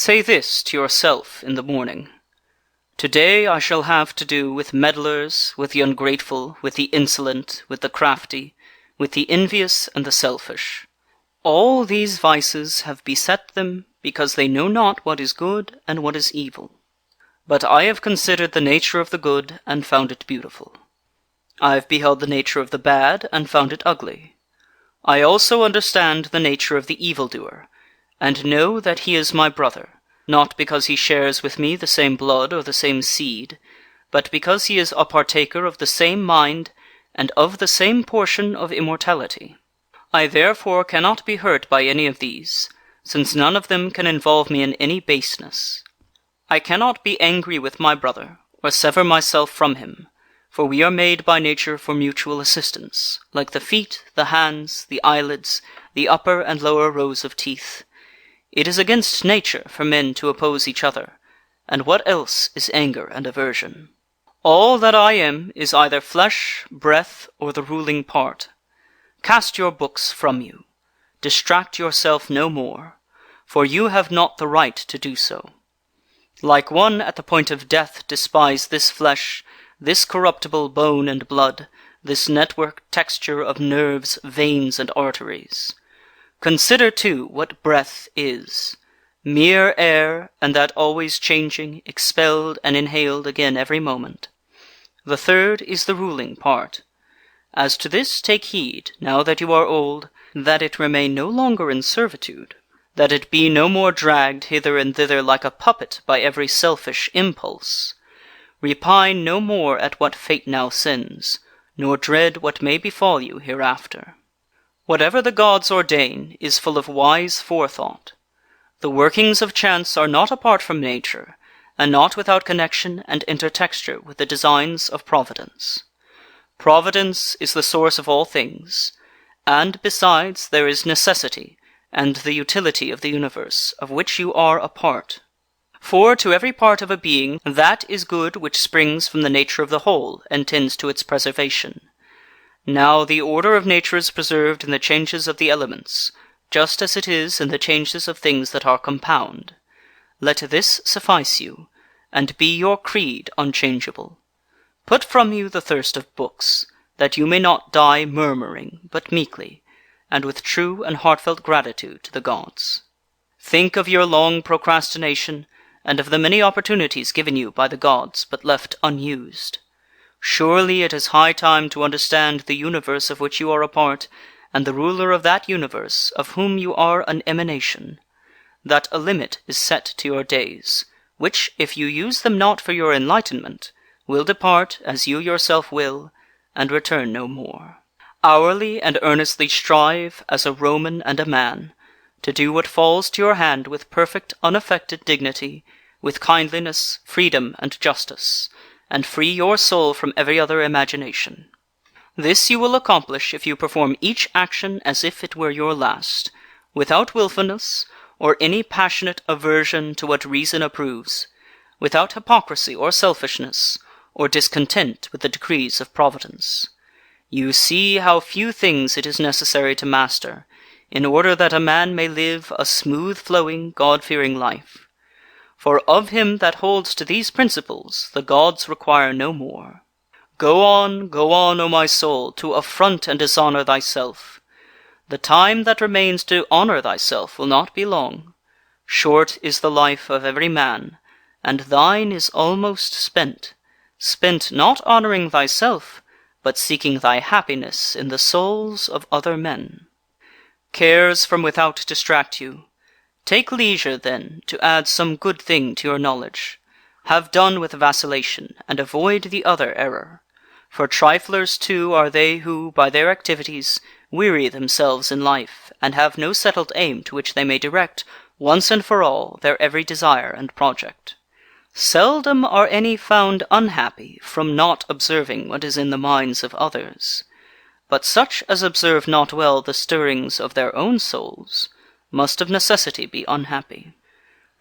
Say this to yourself in the morning: Today I shall have to do with meddlers, with the ungrateful, with the insolent, with the crafty, with the envious and the selfish. All these vices have beset them because they know not what is good and what is evil. But I have considered the nature of the good and found it beautiful. I have beheld the nature of the bad and found it ugly. I also understand the nature of the evildoer, and know that he is my brother, not because he shares with me the same blood or the same seed, but because he is a partaker of the same mind and of the same portion of immortality. I therefore cannot be hurt by any of these, since none of them can involve me in any baseness. I cannot be angry with my brother, or sever myself from him, for we are made by nature for mutual assistance, like the feet, the hands, the eyelids, the upper and lower rows of teeth. It is against nature for men to oppose each other, and what else is anger and aversion? All that I am is either flesh, breath, or the ruling part. Cast your books from you. Distract yourself no more, for you have not the right to do so. Like one at the point of death, despise this flesh, this corruptible bone and blood, this network texture of nerves, veins, and arteries. Consider, too, what breath is. Mere air, and that always changing, expelled and inhaled again every moment. The third is the ruling part. As to this take heed, now that you are old, that it remain no longer in servitude, that it be no more dragged hither and thither like a puppet by every selfish impulse. Repine no more at what fate now sends, nor dread what may befall you hereafter. Whatever the gods ordain is full of wise forethought. The workings of chance are not apart from nature, and not without connection and intertexture with the designs of Providence. Providence is the source of all things, and besides there is necessity, and the utility of the universe, of which you are a part. For to every part of a being that is good which springs from the nature of the whole, and tends to its preservation. Now the order of nature is preserved in the changes of the elements, just as it is in the changes of things that are compound. Let this suffice you, and be your creed unchangeable. Put from you the thirst of books, that you may not die murmuring, but meekly, and with true and heartfelt gratitude to the gods. Think of your long procrastination, and of the many opportunities given you by the gods, but left unused. Surely it is high time to understand the universe of which you are a part, and the ruler of that universe, of whom you are an emanation. That a limit is set to your days, which, if you use them not for your enlightenment, will depart, as you yourself will, and return no more. Hourly and earnestly strive, as a Roman and a man, to do what falls to your hand with perfect unaffected dignity, with kindliness, freedom, and justice, and free your soul from every other imagination. This you will accomplish if you perform each action as if it were your last, without wilfulness, or any passionate aversion to what reason approves, without hypocrisy or selfishness, or discontent with the decrees of Providence. You see how few things it is necessary to master, in order that a man may live a smooth-flowing, God-fearing life. For of him that holds to these principles the gods require no more. Go on, O my soul, to affront and dishonour thyself. The time that remains to honour thyself will not be long. Short is the life of every man, and thine is almost spent, spent not honouring thyself, but seeking thy happiness in the souls of other men. Cares from without distract you. Take leisure, then, to add some good thing to your knowledge. Have done with vacillation, and avoid the other error. For triflers, too, are they who, by their activities, weary themselves in life, and have no settled aim to which they may direct, once and for all, their every desire and project. Seldom are any found unhappy from not observing what is in the minds of others. But such as observe not well the stirrings of their own souls, must of necessity be unhappy.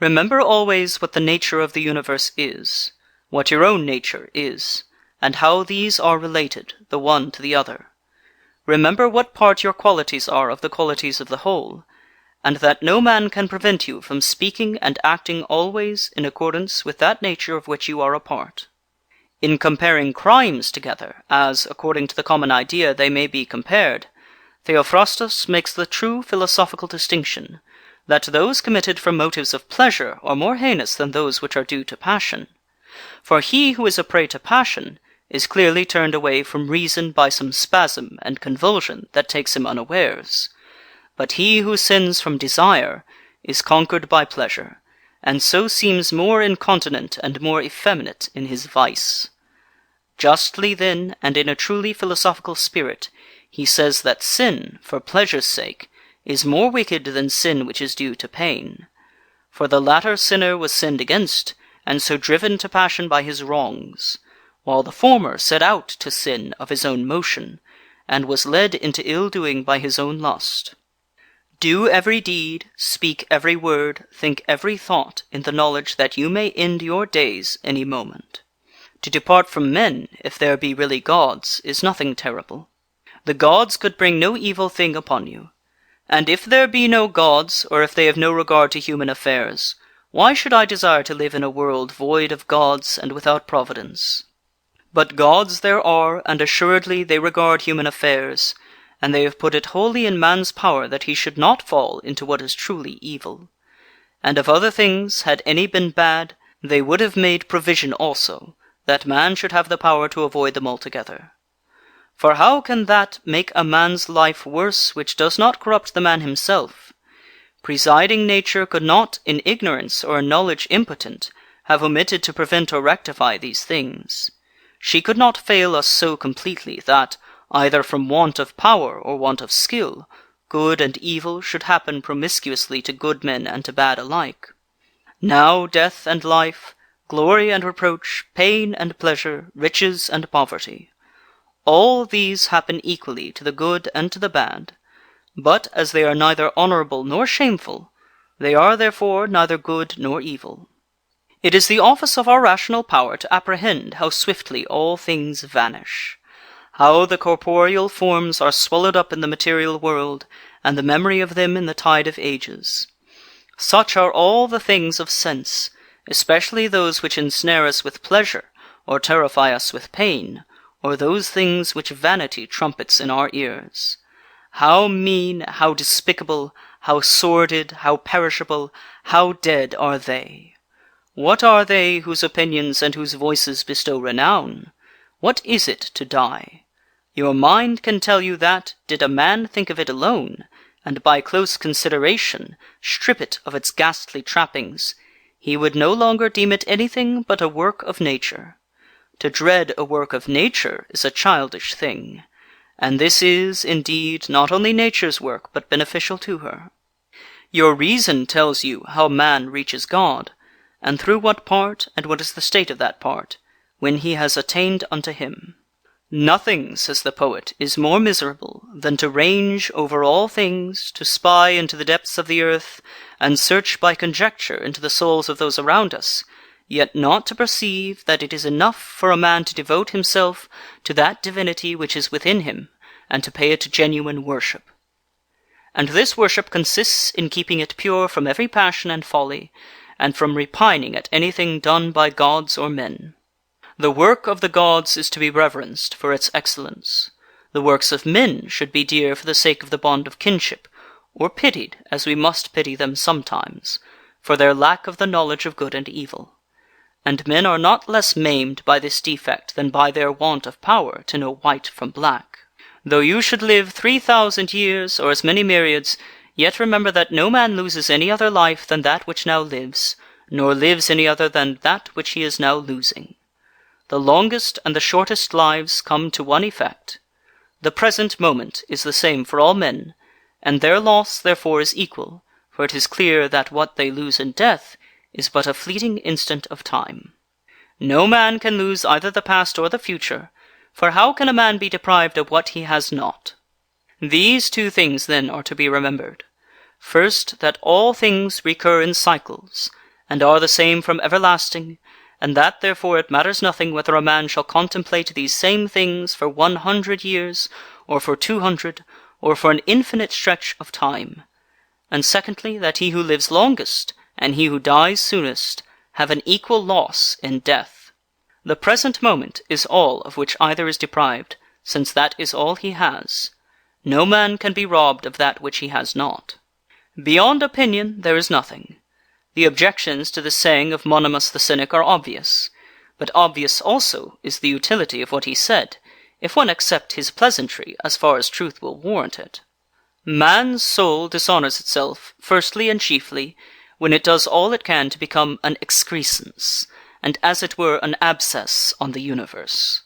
Remember always what the nature of the universe is, what your own nature is, and how these are related, the one to the other. Remember what part your qualities are of the qualities of the whole, and that no man can prevent you from speaking and acting always in accordance with that nature of which you are a part. In comparing crimes together, as, according to the common idea, they may be compared, Theophrastus makes the true philosophical distinction, that those committed from motives of pleasure are more heinous than those which are due to passion. For he who is a prey to passion is clearly turned away from reason by some spasm and convulsion that takes him unawares. But he who sins from desire is conquered by pleasure, and so seems more incontinent and more effeminate in his vice. Justly then, and in a truly philosophical spirit, he says that sin, for pleasure's sake, is more wicked than sin which is due to pain. For the latter sinner was sinned against, and so driven to passion by his wrongs, while the former set out to sin of his own motion, and was led into ill-doing by his own lust. Do every deed, speak every word, think every thought, in the knowledge that you may end your days any moment. To depart from men, if there be really gods, is nothing terrible. The gods could bring no evil thing upon you. And if there be no gods, or if they have no regard to human affairs, why should I desire to live in a world void of gods and without providence? But gods there are, and assuredly they regard human affairs, and they have put it wholly in man's power that he should not fall into what is truly evil. And of other things, had any been bad, they would have made provision also, that man should have the power to avoid them altogether. For how can that make a man's life worse which does not corrupt the man himself? Presiding nature could not, in ignorance or in knowledge impotent, have omitted to prevent or rectify these things. She could not fail us so completely that, either from want of power or want of skill, good and evil should happen promiscuously to good men and to bad alike. Now death and life, glory and reproach, pain and pleasure, riches and poverty, all these happen equally to the good and to the bad, but as they are neither honorable nor shameful, they are therefore neither good nor evil. It is the office of our rational power to apprehend how swiftly all things vanish, how the corporeal forms are swallowed up in the material world, and the memory of them in the tide of ages. Such are all the things of sense, especially those which ensnare us with pleasure, or terrify us with pain, or those things which vanity trumpets in our ears. How mean, how despicable, how sordid, how perishable, how dead are they! What are they whose opinions and whose voices bestow renown? What is it to die? Your mind can tell you that, did a man think of it alone, and by close consideration strip it of its ghastly trappings, he would no longer deem it anything but a work of nature. To dread a work of nature is a childish thing, and this is, indeed, not only nature's work, but beneficial to her. Your reason tells you how man reaches God, and through what part, and what is the state of that part, when he has attained unto him. Nothing, says the poet, is more miserable than to range over all things, to spy into the depths of the earth, and search by conjecture into the souls of those around us, yet not to perceive that it is enough for a man to devote himself to that divinity which is within him, and to pay it genuine worship. And this worship consists in keeping it pure from every passion and folly, and from repining at anything done by gods or men. The work of the gods is to be reverenced for its excellence. The works of men should be dear for the sake of the bond of kinship, or pitied, as we must pity them sometimes, for their lack of the knowledge of good and evil. And men are not less maimed by this defect than by their want of power to know white from black. Though you should live 3,000 years, or as many myriads, yet remember that no man loses any other life than that which now lives, nor lives any other than that which he is now losing. The longest and the shortest lives come to one effect. The present moment is the same for all men, and their loss therefore is equal, for it is clear that what they lose in death is but a fleeting instant of time. No man can lose either the past or the future, for how can a man be deprived of what he has not? These two things then are to be remembered. First, that all things recur in cycles, and are the same from everlasting, and that therefore it matters nothing whether a man shall contemplate these same things for 100 years, or for 200, or for an infinite stretch of time. and secondly, that he who lives longest, and he who dies soonest, have an equal loss in death. The present moment is all of which either is deprived, since that is all he has. No man can be robbed of that which he has not. Beyond opinion there is nothing. The objections to the saying of Monimus the Cynic are obvious, but obvious also is the utility of what he said, if one accept his pleasantry as far as truth will warrant it. Man's soul dishonours itself, firstly and chiefly, when it does all it can to become an excrescence, and as it were an abscess on the universe.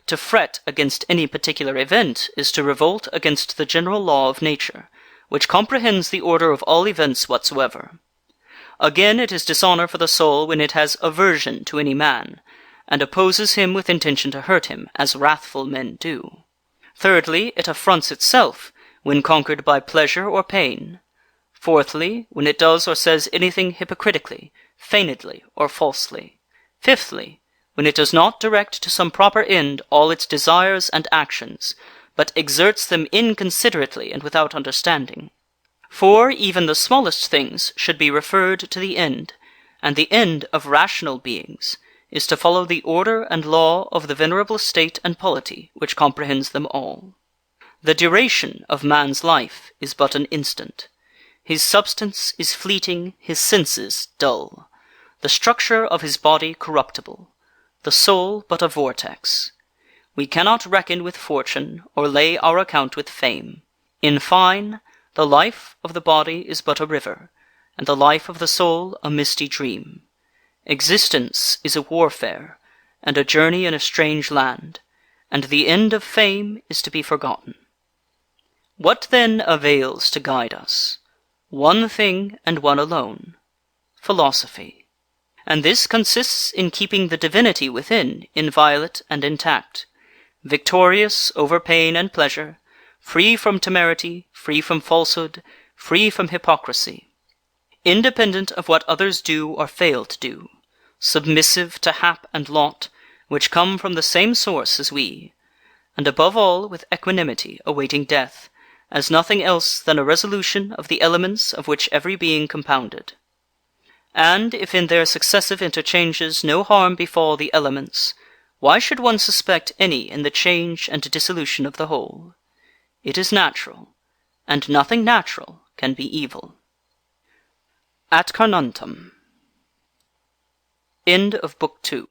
To fret against any particular event is to revolt against the general law of nature, which comprehends the order of all events whatsoever. Again, it is dishonour for the soul when it has aversion to any man, and opposes him with intention to hurt him, as wrathful men do. Thirdly, it affronts itself, when conquered by pleasure or pain. Fourthly, when it does or says anything hypocritically, feignedly, or falsely. Fifthly, when it does not direct to some proper end all its desires and actions, but exerts them inconsiderately and without understanding. For even the smallest things should be referred to the end, and the end of rational beings is to follow the order and law of the venerable state and polity which comprehends them all. The duration of man's life is but an instant. His substance is fleeting, his senses dull, the structure of his body corruptible, the soul but a vortex. We cannot reckon with fortune, or lay our account with fame. In fine, the life of the body is but a river, and the life of the soul a misty dream. Existence is a warfare, and a journey in a strange land, and the end of fame is to be forgotten. What then avails to guide us? One thing, and one alone: philosophy. And this consists in keeping the divinity within inviolate and intact, victorious over pain and pleasure, free from temerity, free from falsehood, free from hypocrisy, independent of what others do or fail to do, submissive to hap and lot, which come from the same source as we, and above all with equanimity awaiting death, as nothing else than a resolution of the elements of which every being compounded. And if in their successive interchanges no harm befall the elements, why should one suspect any in the change and dissolution of the whole? It is natural, and nothing natural can be evil. Ad Carnuntum. End of Book 2.